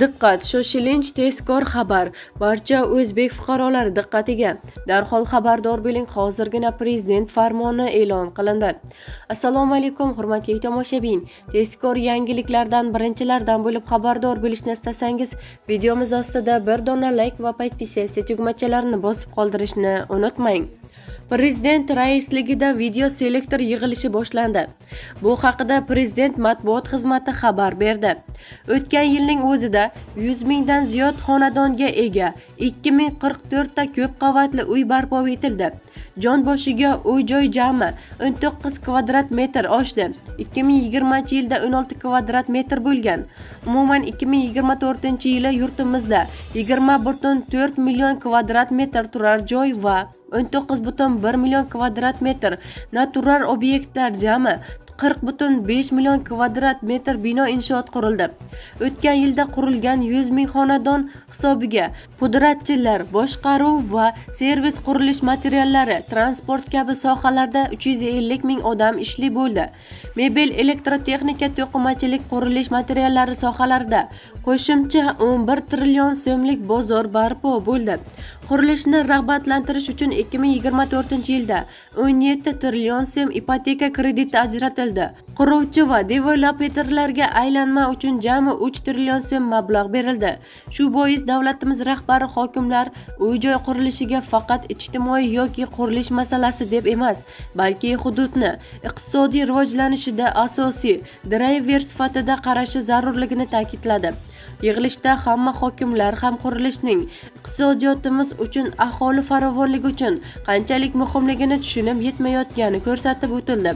Diqqat, shoshilinch tezkor xabar. Barcha o'zbek fuqarolari diqqatiga. Darhol xabardor bo'ling, hozirgina prezident farmoni e'lon qilindi. Assalomu alaykum, hurmatli tomoshabin. Tezkor yangiliklardan birinchilardan bo'lib xabardor bo'lishni istasangiz, videomiz ostida bir dona like va podpisatsiya tugmachalarini bosib qoldirishni unutmang. Prezident raisligida video selektor yig'ilishi boshlandi. Bu haqida prezident matbuot xizmati xabar berdi. O'tgan yilning o'zida 100 mingdan ziyod xonadonga ega 2044 ta ko'p qavatli uy barpo etildi. Jon boshiga uy-joy jami 19 kvadrat metr oshdi. 2020-yilda 16 kvadrat metr bo'lgan. Umuman 2024-yili yurtimizda 20,4 million kvadrat metr turar joy va 19,1 million kvadrat metr natural obyektlar jami 40,5 million kvadrat metr bino inshoot qurildi. O'tgan yilda qurilgan 100 ming xonadon hisobiga pudratchilar, boshqaruv va servis qurilish materiallari, transport kabi sohalarda 350 ming odam ishli bo'ldi. Mebel, elektrotexnika, to'qimachilik, qurilish materiallari sohalarida qo'shimcha 11 trillion so'mlik bozor barpo bo'ldi. Qurilishni rag'batlantirish uchun 2024-yilda 17 trillion so'm ipoteka krediti ajratildi. Quruvchi va developerlarga aylanma uchun jami 3 trillion so'm mablag' berildi. Shu bois davlatimiz rahbari hokimlar uy-joy qurilishiga faqat ijtimoiy yoki qurilish masalasi deb emas, balki hududni iqtisodiy rivojlanishida asosiy driver sifatida qarashi zarurligini ta'kidladi. Yig'ilishda hamma hokimlar ham qurilishning iqtisodiyotimiz uchun, aholi farovonligi uchun qanchalik muhimligini tushunib yetmayotgani ko'rsatib o'tildi.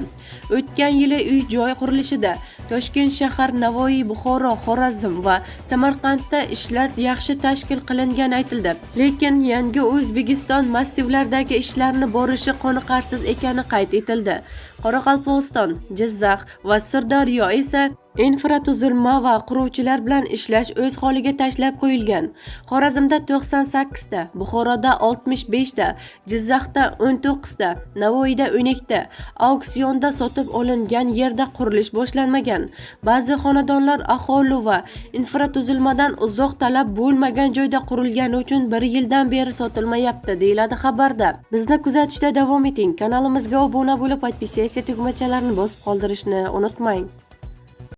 O'tgan yili uy-joy qurilishida Toshkent shahar, Navoiy, Buxoro, Xorazm va Samarqandda ishlar yaxshi tashkil qilingani aytildi. Lekin yangi O'zbekiston massivlaridagi ishlarni borishi qoniqarsiz ekani qayd etildi. Qoraqalpog'iston, Jizzax va Sirdaryo esa infratuzilma va quruvchilar bilan ishlash o'z holiga tashlab qo'yilgan. Xorazmda 98 ta, Buxoroda 65 ta, Jizzaxda 19 ta, Navoiyda 12 ta, auksionda sotib olingan yerda qurilish boshlanmagan. Ba'zi xonadonlar aholi va infratuzilmadan uzoq talab bo'lmagan joyda qurilgani uchun 1 yildan beri sotilmayapti, deyiladi xabarda. Bizni kuzatishda davom eting. Kanalimizga obuna bo'lib, podpisatsiya tugmachalarini bosib qoldirishni unutmang.